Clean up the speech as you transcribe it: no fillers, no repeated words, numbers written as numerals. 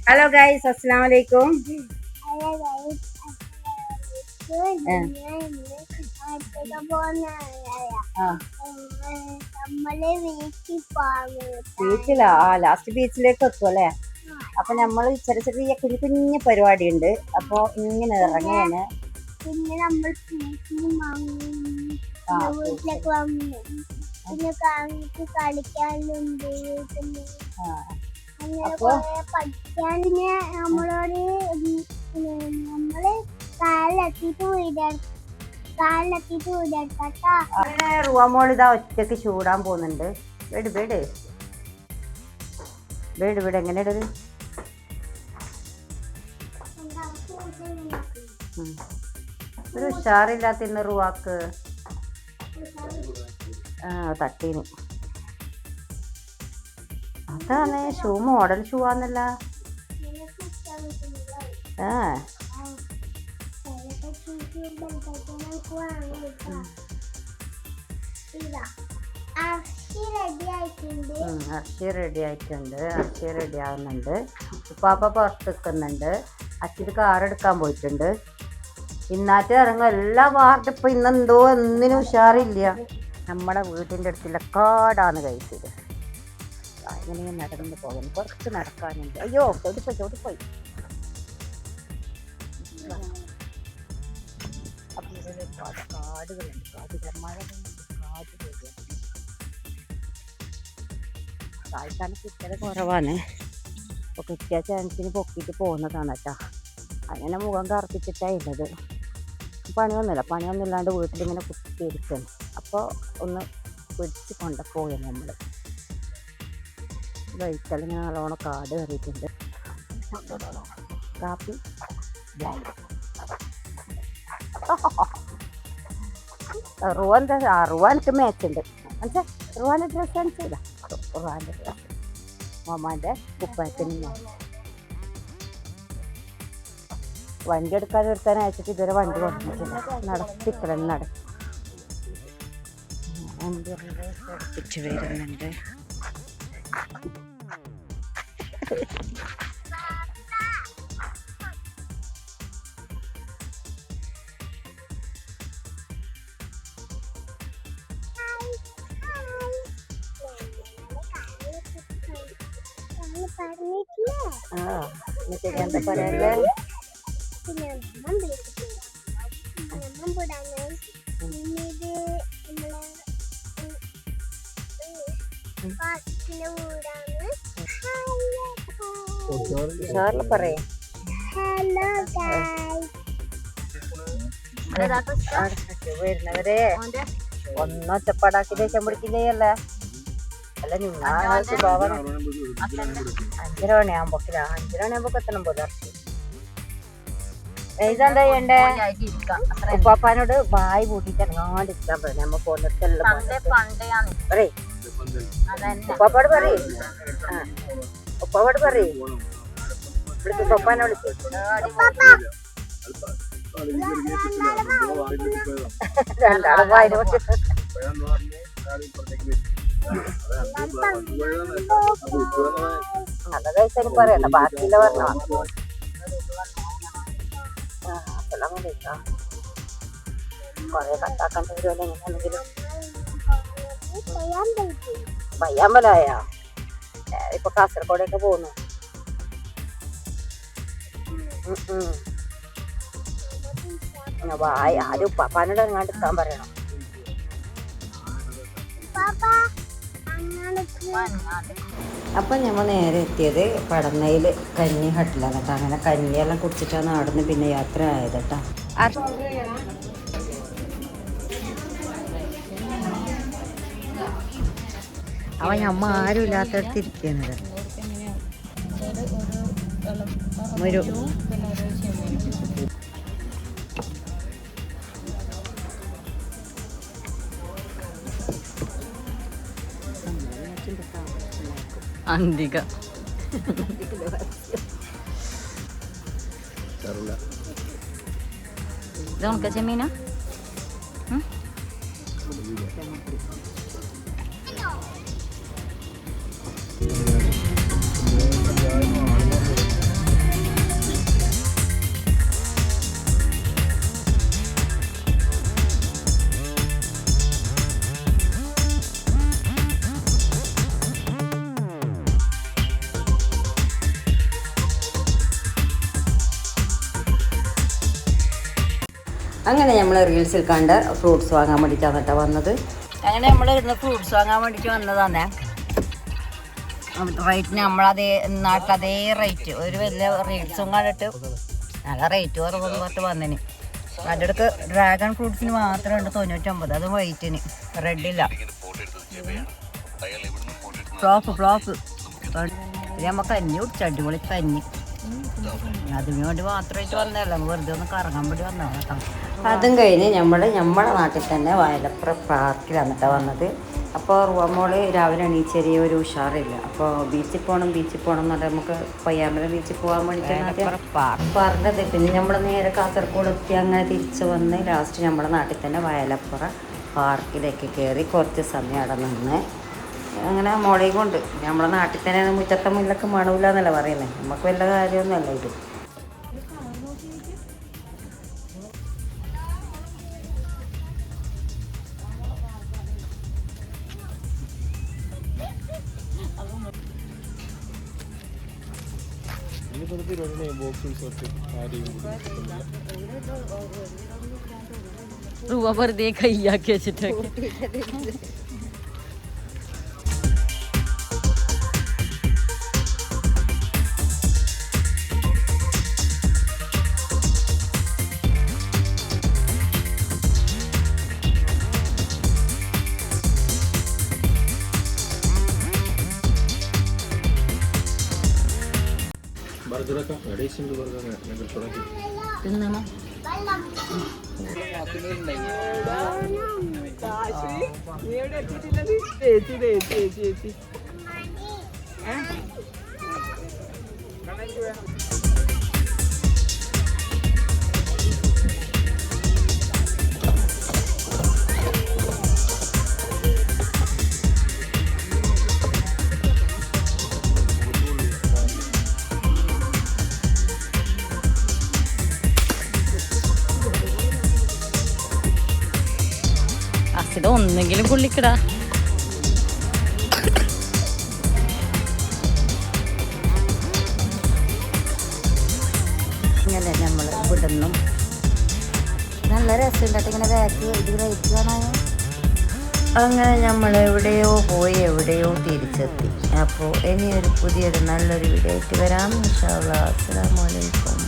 Hello guys, അസ്സലാമു അലൈക്കും. ബീച്ചിലാ? Last ബീച്ചിലേക്ക് എത്തും അല്ലേ? അപ്പൊ നമ്മള് ചെറിയ ചെറിയ കുഞ്ഞു കുഞ്ഞു പരിപാടി ഉണ്ട്. അപ്പൊ ഇങ്ങനെ ഇറങ്ങിയാണ്. പിന്നെ നമ്മൾ വീട്ടിലേക്ക് വന്നു. പിന്നെ കളിക്കാനുണ്ട്. അങ്ങനെ കുറെ പഠിക്കാൻ നമ്മളോട് നമ്മള് കാലിലെത്തിയിട്ട് വീടെടുത്താ. അങ്ങനെ റുവാമോൾ ഇതാ ഒറ്റക്ക് ചൂടാൻ പോകുന്നുണ്ട്. വീട് വീട് വീട് വീട് എങ്ങനെ ഇടത്? ഒരു ഉഷാറില്ലാത്ത ഇന്ന് റുവാക്ക്. തട്ടീന്. അതാണ് ഷൂ, മോഡൽ ഷൂ ആന്നല്ല. അർഷി റെഡി ആയിട്ടുണ്ട്. അർഷി റെഡി ആവുന്നുണ്ട്. ഉപ്പാപ്പ പുറത്ത് നിൽക്കുന്നുണ്ട്. അച്ഛന് കാർ എടുക്കാൻ പോയിട്ടുണ്ട്. ഇന്നാറ്റ് ഇറങ്ങും എല്ലാ വാർഡ്. ഇപ്പൊ ഇന്നെന്തോ ഒന്നിനും ഉഷാറില്ല. നമ്മുടെ വീട്ടിൻ്റെ അടുത്തുള്ള കാടാണ് കഴിച്ചത്. അങ്ങനെ നടന്നു പോകുന്നു. കുറച്ച് നടക്കാനുണ്ട്. അയ്യോ, ചോടിപ്പോയി. അപ്പം ഇതിൽ കാടുകളുണ്ട്. കാഴ്ചാൻ കിട്ടത് കുറവാണ്. അപ്പോൾ കിട്ടിയ ചാൻസിന് പൊക്കിയിട്ട് പോകുന്നതാണ് കേട്ടോ. അങ്ങനെ മുഖം കറുപ്പിച്ചിട്ടാണ് ഉള്ളത്. പണിയൊന്നുമില്ലാണ്ട് വീട്ടിലിങ്ങനെ കുത്തിയിരിക്കുന്നു. അപ്പോൾ ഒന്ന് പിടിച്ച് കൊണ്ടുപോയി നമ്മൾ. വഴിക്കലിങ്ങനെ നല്ലോണം കാട് കയറിയിട്ടുണ്ട്. കാപ്പി റുവാനിക്ക് മാച്ചുണ്ട്. മനസ്സിലാ? റുവാൻ്റെ ഡ്രസ്സ് കാണിച്ചില്ല. റുവാൻ്റെ ഡ്രസ്സ് മോമാൻ്റെ കുപ്പായത്തിന് വണ്ടി എടുക്കാൻ അയച്ചിട്ട് ഇതുവരെ വണ്ടി കൊണ്ടിട്ടില്ല. നടത്തിക്കലാണ് വണ്ടി പഠിപ്പിച്ച് വരുന്നുണ്ട്. എന്നിട്ട് എന്താ പറയാ? പറയേ വരുന്നവരെ ഒന്നും ഒച്ചപ്പാടാക്കി ദേഷ്യം പിടിക്കില്ലേ? അല്ല നിങ്ങൾ സ്വഭാവം 5:30 മണിയാകുമ്പോക്കില്ല. 5:30 മണിയാകുമ്പോ എത്തണം പോലെ. ഇതെന്താ ചെയ്യണ്ടേ? ഉപ്പാപ്പാനോട് വായി പൂട്ടിട്ട് ഇറങ്ങാണ്ടിരിക്കാൻ പറഞ്ഞു. നമ്മ പോകുന്നിടത്തെല്ലാം പറയേ. ഉപ്പാപ്പാട് പറയേ. ഉപ്പാപ്പാട് പറയേ. ഇവിടുത്തെ ഉപ്പാപ്പാനെ വിളിച്ചു. രണ്ടാളും വായി നല്ല കഴിച്ചാലും പറയണ്ട. ബാക്കിയില്ല പറഞ്ഞോ. കൊറേ കട്ടാക്കേണ്ടി വരുമല്ലോ എങ്ങനെയാണെങ്കിലും. പയ്യാമ്പലായ ഇപ്പൊ കാസർഗോഡൊക്കെ പോകുന്നു. ആദ്യം ഉപ്പാപ്പാനോട് ഇറങ്ങാണ്ട് എത്താൻ പറയണം. അപ്പം നമ്മൾ നേരെ എത്തിയത് പടന്നയിൽ കഞ്ഞി ഹട്ടിലാണ് കേട്ടോ. അങ്ങനെ കഞ്ഞിയെല്ലാം കുടിച്ചിട്ടാണ് അവിടുന്ന് പിന്നെ യാത്ര ആയത് കേട്ടോ. അവൻ നമ്മ ആരും ഇല്ലാത്തടത്ത് ഇരിക്കുന്നത്. അന്തിക ഇത് ഉണക്ക ചെമ്മീനാ? അങ്ങനെ നമ്മൾ റീൽസിൽ കണ്ട ഫ്രൂട്ട്സ് വാങ്ങാൻ വേണ്ടിയിട്ടാണ് കേട്ടോ വന്നത്. അങ്ങനെ നമ്മൾ ഇന്ന് ഫ്രൂട്ട്സ് വാങ്ങാൻ വേണ്ടിയിട്ട് വന്നതാണ്. റേറ്റിന് നമ്മളതേ നാട്ടിലതേ റേറ്റ്, ഒരു വലിയ റേറ്റ്സും കണ്ടിട്ട് നല്ല റേറ്റ് കുറവെന്ന് പറഞ്ഞിട്ട് വന്നതിന്. അതിൻ്റെ അടുക്ക് ഡ്രാഗൺ ഫ്രൂട്ട്സിന് മാത്രമുണ്ട് 99, അത് വൈറ്റിന്, റെഡില്ല. ഫ്ലോപ്പ് നമ്മൾ കഞ്ഞി കുടിച്ചു, അടിപൊളി കഞ്ഞി. അതിന് വേണ്ടി മാത്രമായിട്ട് വന്നതല്ല, വെറുതെ ഒന്ന് കറങ്ങാൻ വേണ്ടി വന്നതാണ് കേട്ടോ. അതും കഴിഞ്ഞ് നമ്മളെ നാട്ടിൽ തന്നെ വയലപ്പുറ പാർക്കിലാണ് കേട്ടോ വന്നത്. അപ്പോൾ മോള് രാവിലെ എണീച്ചെറിയ ഒരു ഉഷാറില്ല. അപ്പോൾ ബീച്ചിൽ പോകണം എന്ന് പറഞ്ഞാൽ നമുക്ക് പയ്യാമ്പല ബീച്ചിൽ പോകാൻ വേണ്ടിയിട്ടാണ് പറഞ്ഞത്. പിന്നെ നമ്മൾ നേരെ കാസർഗോഡ് എത്തി, അങ്ങനെ തിരിച്ച് വന്ന് ലാസ്റ്റ് നമ്മുടെ നാട്ടിൽ തന്നെ വയലപ്പുറ പാർക്കിലേക്ക് കയറി കുറച്ച് സമയം അവിടെ നിന്ന് അങ്ങനെ മോളെയും കൊണ്ട്. നമ്മളെ നാട്ടിൽ തന്നെ മുറ്റത്തെ മുല്ലൊക്കെ മണൂല എന്നല്ല പറയുന്നത്, നമുക്ക് വല്ല കാര്യമൊന്നുമല്ല ഇത്. വെറുതെ കൈയാക്കി വെച്ചിട്ടൊക്കെ തിന്നണം. ഒന്നെങ്കിലും പുള്ളിക്കിടാ. ഇങ്ങനെ നമ്മൾ ഇവിടുന്നു നല്ല രസമുണ്ടായിട്ട് ഇങ്ങനെ ബാക്ക് ഇത് റേറ്റ് കാണാനോ. അങ്ങനെ നമ്മൾ എവിടെയോ പോയി എവിടെയോ തിരിച്ചെത്തി. അപ്പോൾ ഇനിയൊരു പുതിയൊരു നല്ലൊരു വീഡിയോ ആയിട്ട് വരാം. ഇൻഷാ അല്ലാഹ്. അസ്സലാമു അലൈക്കും.